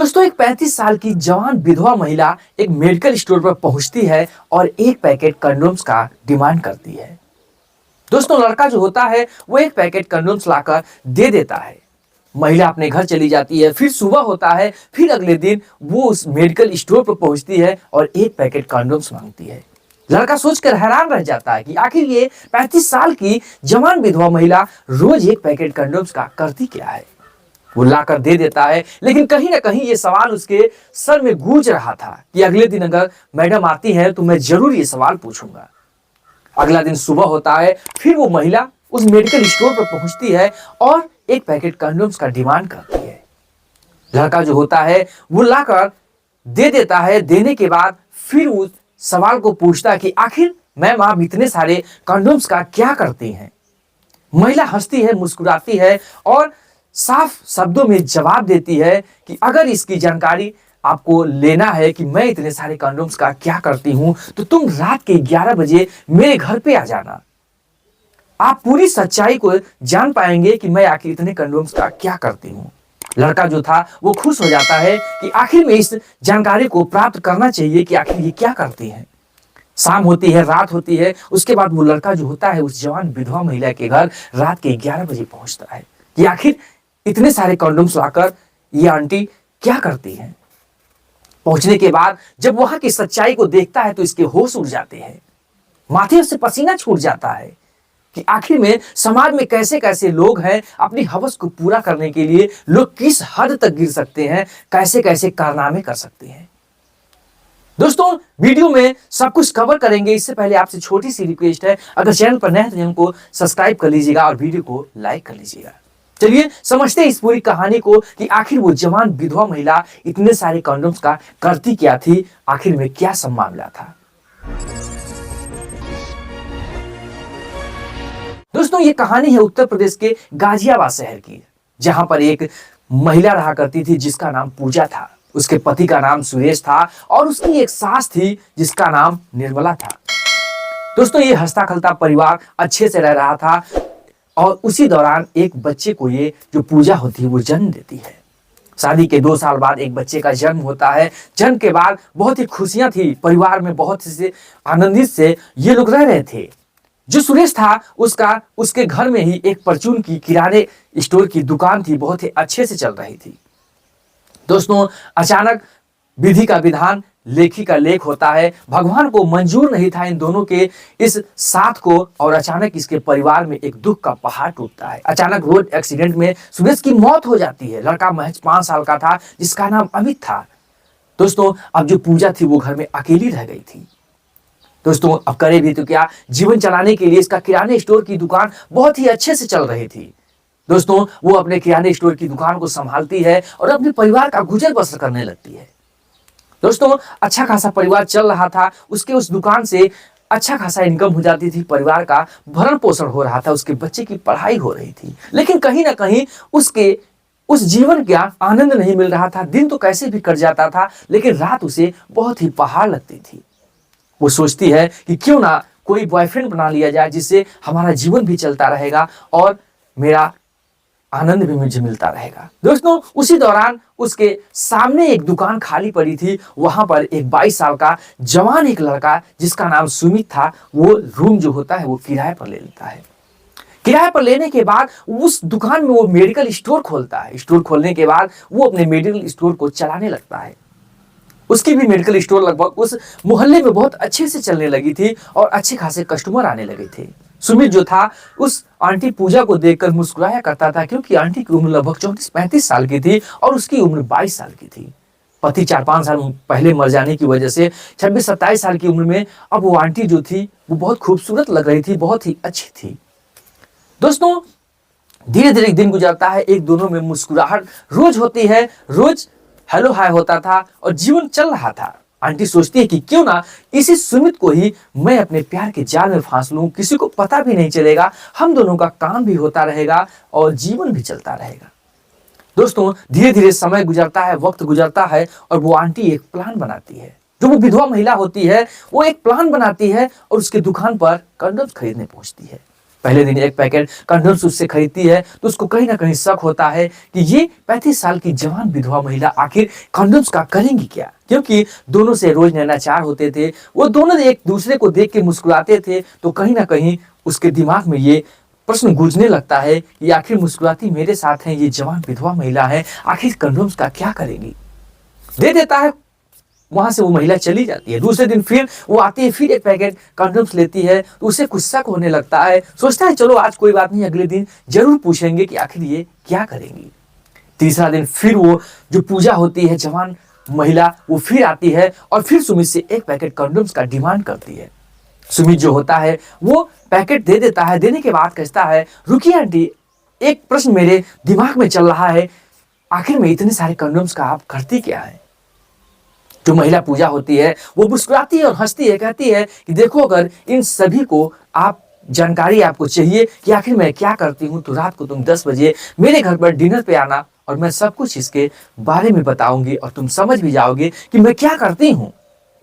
दोस्तों एक 35 साल की जवान विधवा महिला एक मेडिकल स्टोर पर पहुंचती है और एक पैकेट कंडोम्स का डिमांड करती है। दोस्तों लड़का जो होता है वो एक पैकेट कंडोम्स लाकर दे देता है। महिला अपने घर चली जाती है। फिर सुबह होता है, फिर अगले दिन वो उस मेडिकल स्टोर पर पहुंचती है और एक पैकेट कंडोम्स मांगती है। लड़का सोचकर हैरान रह जाता है कि आखिर ये 35 साल की जवान विधवा महिला रोज एक पैकेट कंडोम्स का करती क्या है। वो लाकर दे देता है, लेकिन कहीं ना कहीं ये सवाल उसके सर में गूंज रहा था कि अगले दिन अगर मैडम आती है तो मैं जरूर ये सवाल पूछूंगा। अगला दिन सुबह होता है, फिर वो महिला उस मेडिकल स्टोर पर पहुंचती है और एक पैकेट कंडोम्स का डिमांड करती है। लड़का जो होता है वो लाकर दे देता है। देने के बाद फिर उस सवाल को पूछता है कि आखिर मैम आप इतने सारे कंडोम्स का क्या करती हैं। महिला हंसती है, मुस्कुराती है और साफ शब्दों में जवाब देती है कि अगर इसकी जानकारी आपको लेना है कि मैं इतने सारे कंडोम्स का क्या करती हूं तो तुम रात के 11 बजे मेरे घर पे आ जाना। आप पूरी सच्चाई को जान पाएंगे कि मैं आखिर इतने कंडोम्स का क्या करती हूं। लड़का जो था वो खुश हो जाता है कि आखिर में इस जानकारी को प्राप्त करना चाहिए कि आखिर ये क्या करती है। शाम होती है, रात होती है। उसके बाद वो लड़का जो होता है उस जवान विधवा महिला के घर रात के 11 बजे पहुंचता है कि आखिर इतने सारे कंडोम्स लाकर ये आंटी क्या करती हैं। पहुंचने के बाद जब वहां की सच्चाई को देखता है तो इसके होश उड़ जाते हैं, माथे से पसीना छूट जाता है कि आखिर में समाज में कैसे कैसे लोग हैं। अपनी हवस को पूरा करने के लिए लोग किस हद तक गिर सकते हैं, कैसे कैसे कारनामे कर सकते हैं। दोस्तों वीडियो में सब कुछ कवर करेंगे। इससे पहले आपसे छोटी सी रिक्वेस्ट है, अगर चैनल पर नए हैं तो चैनल को सब्सक्राइब कर लीजिएगा और वीडियो को लाइक कर लीजिएगा। चलिए समझते हैं इस पूरी कहानी को कि आखिर वो जवान विधवा महिला इतने सारे कंडोम्स का करती क्या थी, आखिर में क्या सब मामला था। दोस्तों ये कहानी है उत्तर प्रदेश के गाजियाबाद शहर की, जहां पर एक महिला रहा करती थी जिसका नाम पूजा था। उसके पति का नाम सुरेश था और उसकी एक सास थी जिसका नाम निर्मला था। दोस्तों ये हंसता खेलता परिवार अच्छे से रह रहा था और उसी दौरान एक बच्चे को ये जो पूजा होती है वो जन्म देती है। शादी के 2 साल बाद एक बच्चे का जन्म होता है। जन्म के बाद बहुत ही खुशियां थी परिवार में, बहुत से आनंदित से ये लोग रह रहे थे। जो सुरेश था उसके घर में ही एक परचून की किराने स्टोर की दुकान थी, बहुत ही अच्छे से चल रही थी। दोस्तों अचानक विधि का विधान, लेखी का लेख होता है। भगवान को मंजूर नहीं था इन दोनों के इस साथ को और अचानक इसके परिवार में एक दुख का पहाड़ टूटता है। अचानक रोड एक्सीडेंट में सुरेश की मौत हो जाती है। लड़का महज 5 साल का था जिसका नाम अमित था। दोस्तों अब जो पूजा थी वो घर में अकेली रह गई थी। दोस्तों अब करे भी तो क्या, जीवन चलाने के लिए इसका किराने स्टोर की दुकान बहुत ही अच्छे से चल रही थी। दोस्तों वो अपने किराने स्टोर की दुकान को संभालती है और अपने परिवार का गुजर बसर करने लगती है। दोस्तों अच्छा खासा परिवार चल रहा था, उसके उस दुकान से अच्छा खासा इनकम हो जाती थी, परिवार का भरण पोषण हो रहा था, उसके बच्चे की पढ़ाई हो रही थी। लेकिन कहीं ना कहीं उसके उस जीवन का आनंद नहीं मिल रहा था। दिन तो कैसे भी कट जाता था लेकिन रात उसे बहुत ही पहाड़ लगती थी। वो सोचती है कि क्यों ना कोई बॉयफ्रेंड बना लिया जाए जिससे हमारा जीवन भी चलता रहेगा और मेरा आनंद भी मुझे मिलता रहेगा। दोस्तों उसी दौरान उसके सामने एक दुकान खाली पड़ी थी। वहां पर एक 22 साल का जवान एक लड़का जिसका नाम सुमित था, वो रूम जो होता है वो किराए पर ले लेता है। किराए पर लेने के बाद उस दुकान में वो मेडिकल स्टोर खोलता है। स्टोर खोलने के बाद वो अपने मेडिकल स्टोर को चलाने लगता है। उसकी भी मेडिकल स्टोर लगभग उस मोहल्ले में बहुत अच्छे से चलने लगी थी और अच्छे खासे कस्टमर आने लगे थे। सुमित जो था उस आंटी पूजा को देखकर मुस्कुराया करता था, क्योंकि आंटी की उम्र लगभग 34-35 साल की थी और उसकी उम्र 22 साल की थी। पति 4-5 साल पहले मर जाने की वजह से 26-27 साल की उम्र में अब वो आंटी जो थी वो बहुत खूबसूरत लग रही थी, बहुत ही अच्छी थी। दोस्तों धीरे धीरे दिन गुजरता है, एक दोनों में मुस्कुराहट रोज होती है, रोज हेलो हाय होता था और जीवन चल रहा था। आंटी सोचती है कि क्यों ना इसी सुमित को ही मैं अपने प्यार के जाल में फांस लूं, किसी को पता भी नहीं चलेगा, हम दोनों का काम भी होता रहेगा और जीवन भी चलता रहेगा। दोस्तों धीरे धीरे समय गुजरता है, वक्त गुजरता है और वो आंटी एक प्लान बनाती है। जो वो विधवा महिला होती है वो एक प्लान बनाती है और उसके दुकान पर कंडोम्स खरीदने पहुंचती है। पहले दिन एक पैकेट कंडोम्स उससे खरीदती है तो उसको कहीं ना कहीं शक होता है कि ये 35 साल की जवान विधवा महिला आखिर कंडोम्स का करेंगी क्या, क्योंकि दोनों से रोज नैनाचार होते थे, वो दोनों एक दूसरे को देख के मुस्कुराते थे। तो कहीं ना कहीं उसके दिमाग में ये प्रश्न गूंजने लगता है कि आखिर मुस्कुराती मेरे साथ है, ये जवान विधवा महिला है, आखिर कंडोम्स का क्या करेंगी। दे देता है, वहां से वो महिला चली जाती है। दूसरे दिन फिर वो आती है, फिर एक पैकेट कंडोम्स लेती है तो उसे कुछ शक होने लगता है। सोचता है चलो आज कोई बात नहीं, अगले दिन जरूर पूछेंगे कि आखिर ये क्या करेंगी। तीसरा दिन फिर वो जो पूजा होती है, जवान महिला वो फिर आती है और फिर सुमित से एक पैकेट कंडोम्स का डिमांड करती है। सुमित जो होता है वो पैकेट दे देता है। देने के बाद कहता है रुकिए आंटी, एक प्रश्न मेरे दिमाग में चल रहा है, आखिर में इतने सारे कंडोम्स का आप करती क्या है। जो महिला पूजा होती है वो मुस्कुराती है और हंसती है, कहती है कि देखो अगर इन सभी को आप जानकारी आपको चाहिए कि आखिर मैं क्या करती हूँ तो रात को तुम 10 बजे मेरे घर पर डिनर पे आना और मैं सब कुछ इसके बारे में बताऊंगी और तुम समझ भी जाओगे कि मैं क्या करती हूँ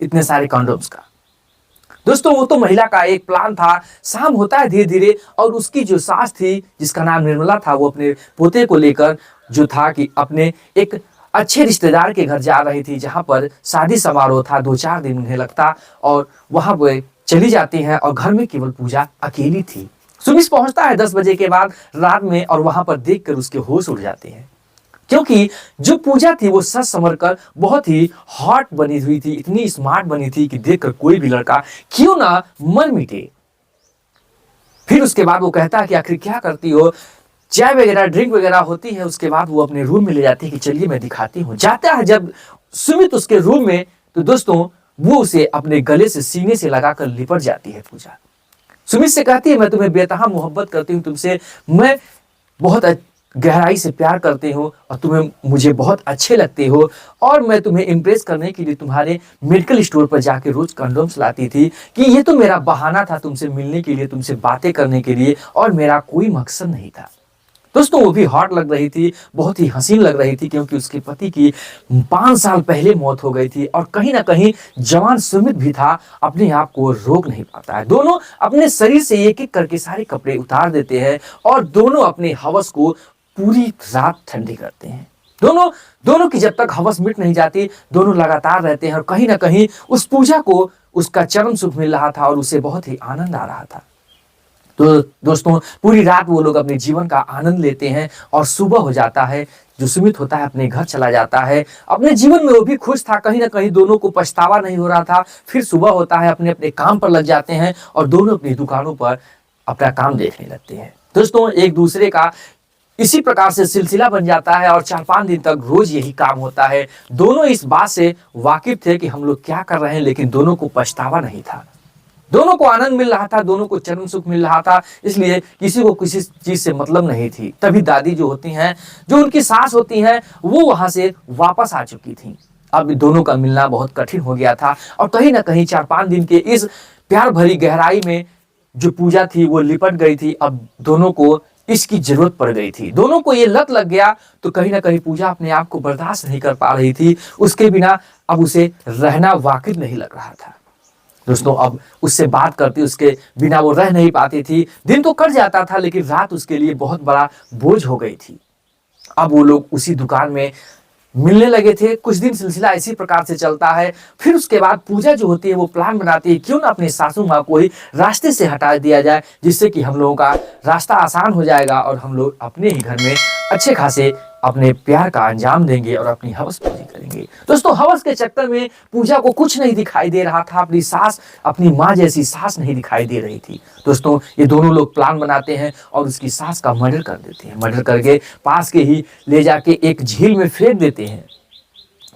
इतने सारे कंडोम्स का। दोस्तों वो तो महिला का एक प्लान था। शाम होता है धीरे धीरे और उसकी जो सास थी जिसका नाम निर्मला था, वो अपने पोते को लेकर जो था कि अपने एक अच्छे रिश्तेदार के घर जा रही थी, जहां पर शादी समारोह था। 2-4 दिन उन्हें लगता और वहां वो चली जाती हैं और घर में केवल पूजा अकेली थी। सुमित पहुंचता है 10 बजे के बाद रात में और वहां पर देखकर उसके होश उड़ जाते हैं, क्योंकि जो पूजा थी वो सच समझ कर बहुत ही हॉट बनी हुई थी, इतनी स्मार्ट बनी थी कि देखकर कोई भी लड़का क्यों ना मन मिटे। फिर उसके बाद वो कहता है कि आखिर क्या करती हो, चाय वगैरह ड्रिंक वगैरह होती है। उसके बाद वो अपने रूम में ले जाती है कि चलिए मैं दिखाती हूँ। जाता है जब सुमित उसके रूम में तो दोस्तों वो उसे अपने गले से सीने से लगाकर लिपट जाती है पूजा। सुमित से कहती है मैं तुम्हें बेतहा मोहब्बत करती हूँ, तुमसे मैं बहुत गहराई से प्यार करती हूँ और तुम्हें मुझे बहुत अच्छे लगते हो और मैं तुम्हें इम्प्रेस करने के लिए तुम्हारे मेडिकल स्टोर पर जाके रोज कंडोम्स लाती थी कि ये तो मेरा बहाना था तुमसे मिलने के लिए, तुमसे बातें करने के लिए और मेरा कोई मकसद नहीं था। दोस्तों वो भी हॉट लग रही थी, बहुत ही हसीन लग रही थी, क्योंकि उसके पति की 5 साल पहले मौत हो गई थी और कहीं ना कहीं जवान सुमित भी था, अपने आप को रोक नहीं पाता है। दोनों अपने शरीर से एक एक करके सारे कपड़े उतार देते हैं और दोनों अपने हवस को पूरी रात ठंडी करते हैं। दोनों की जब तक हवस मिट नहीं जाती दोनों लगातार रहते हैं और कहीं ना कहीं उस पूजा को उसका चरम सुख मिल रहा था और उसे बहुत ही आनंद आ रहा था। तो दोस्तों पूरी रात वो लोग अपने जीवन का आनंद लेते हैं और सुबह हो जाता है। जो सुमित होता है अपने घर चला जाता है, अपने जीवन में वो भी खुश था, कहीं ना कहीं दोनों को पछतावा नहीं हो रहा था। फिर सुबह होता है, अपने अपने काम पर लग जाते हैं और दोनों अपनी दुकानों पर अपना काम देखने लगते हैं। दोस्तों एक दूसरे का इसी प्रकार से सिलसिला बन जाता है और 4-5 दिन तक रोज यही काम होता है। दोनों इस बात से वाकिफ थे कि हम लोग क्या कर रहे हैं, लेकिन दोनों को पछतावा नहीं था। दोनों को आनंद मिल रहा था, दोनों को चरम सुख मिल रहा था, इसलिए किसी को किसी चीज से मतलब नहीं थी। तभी दादी जो होती हैं, जो उनकी सास होती हैं, वो वहां से वापस आ चुकी थी। अब दोनों का मिलना बहुत कठिन हो गया था और कहीं ना कहीं 4-5 दिन के इस प्यार भरी गहराई में जो पूजा थी वो लिपट गई थी। अब दोनों को इसकी जरूरत पड़ गई थी, दोनों को ये लत लग गया। तो कहीं ना कहीं पूजा अपने आप को बर्दाश्त नहीं कर पा रही थी, उसके बिना अब उसे रहना वाकिफ नहीं लग रहा था। दोस्तों अब उससे बात करती, उसके बिना वो रह नहीं पाती थी। दिन तो कट जाता था लेकिन रात उसके लिए बहुत बड़ा बोझ हो गई थी। अब वो लोग उसी दुकान में मिलने लगे थे। कुछ दिन सिलसिला इसी प्रकार से चलता है। फिर उसके बाद पूजा जो होती है वो प्लान बनाती है क्यों ना अपनी सासू माँ को ही रास्ते से हटा दिया जाए, जिससे कि हम लोगों का रास्ता आसान हो जाएगा और हम लोग अपने ही घर में अच्छे खासे अपने प्यार का अंजाम देंगे और अपनी हवस पूरी करेंगे। दोस्तों हवस के चक्कर में पूजा को कुछ नहीं दिखाई दे रहा था, अपनी सास, अपनी माँ जैसी सास नहीं दिखाई दे रही थी। दोस्तों ये दोनों लोग प्लान बनाते हैं और उसकी सास का मर्डर कर देते हैं। मर्डर करके पास के ही ले जाके एक झील में फेंक देते हैं।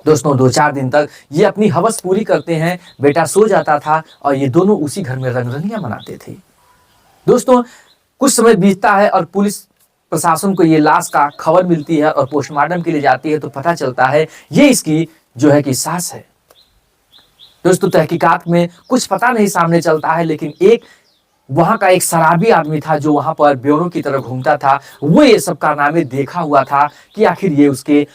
दोस्तों 2-4 दिन तक ये अपनी हवस पूरी करते हैं। बेटा सो जाता था और ये दोनों उसी घर में रंगरलियां मनाते थे। दोस्तों कुछ समय बीतता है और पुलिस प्रशासन को ये लाश का खबर मिलती है और पोस्टमार्टम के लिए जाती है तो पता चलता है ये इसकी जो है कि सास है। दोस्तों तहकीकात में कुछ पता नहीं सामने चलता है, लेकिन एक वहां का एक शराबी आदमी था जो वहां पर ब्यूरो की तरह घूमता था, वो ये सब कारनामे देखा हुआ था कि आखिर ये उसके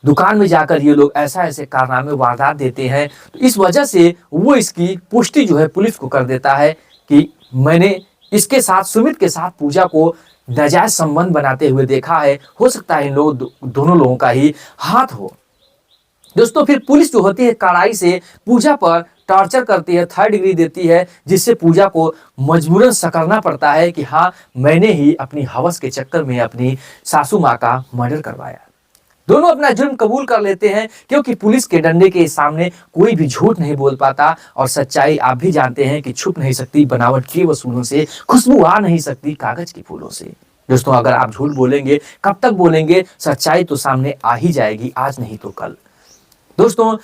दुकान में जाकर ये लोग ऐसा ऐसे कारनामे वारदात देते हैं। तो इस वजह से वो इसकी पुष्टि जो है पुलिस को कर देता है कि मैंने इसके साथ सुमित के साथ पूजा को नाजायज संबंध बनाते हुए देखा है। हो सकता है इन दोनों लोगों का ही हाथ हो। दोस्तों फिर पुलिस जो होती है कड़ाई से पूजा पर टॉर्चर करती है, 3rd डिग्री देती है, जिससे पूजा को मजबूरन सकरना पड़ता है कि हाँ मैंने ही अपनी हवस के चक्कर में अपनी सासू माँ का मर्डर करवाया। दोनों अपना जुर्म कबूल कर लेते हैं क्योंकि पुलिस के डंडे के सामने कोई भी झूठ नहीं बोल पाता और सच्चाई आप भी जानते हैं कि छुप नहीं सकती बनावट के वसूलों से, खुशबू आ नहीं सकती कागज के फूलों से। दोस्तों अगर आप झूठ बोलेंगे कब तक बोलेंगे, सच्चाई तो सामने आ ही जाएगी, आज नहीं तो कल। दोस्तों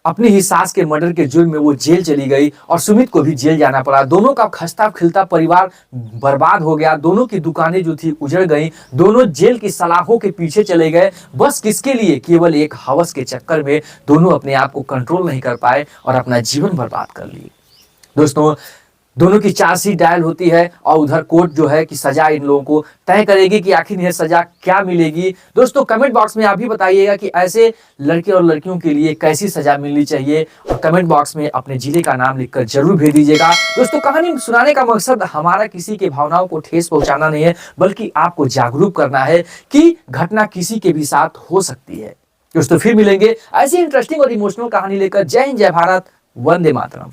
अपनी ही सास के मर्डर के जुर्म में वो जेल चली गई और सुमित को भी जेल जाना पड़ा। दोनों का खस्ता खिलता परिवार बर्बाद हो गया, दोनों की दुकानें जो थी उजड़ गई, दोनों जेल की सलाखों के पीछे चले गए। बस किसके लिए? केवल एक हवस के चक्कर में दोनों अपने आप को कंट्रोल नहीं कर पाए और अपना जीवन बर्बाद कर लिए। दोस्तों दोनों की चार्जशीट डायल होती है और उधर कोर्ट जो है कि सजा इन लोगों को तय करेगी कि आखिर यह सजा क्या मिलेगी। दोस्तों कमेंट बॉक्स में आप भी बताइएगा कि ऐसे लड़के और लड़कियों के लिए कैसी सजा मिलनी चाहिए और कमेंट बॉक्स में अपने जिले का नाम लिखकर जरूर भेज दीजिएगा। दोस्तों कहानी सुनाने का मकसद हमारा किसी के भावनाओं को ठेस पहुंचाना नहीं है, बल्कि आपको जागरूक करना है कि घटना किसी के भी साथ हो सकती है। दोस्तों फिर मिलेंगे ऐसी इंटरेस्टिंग और इमोशनल कहानी लेकर। जय हिंद, जय भारत, वंदे मातरम।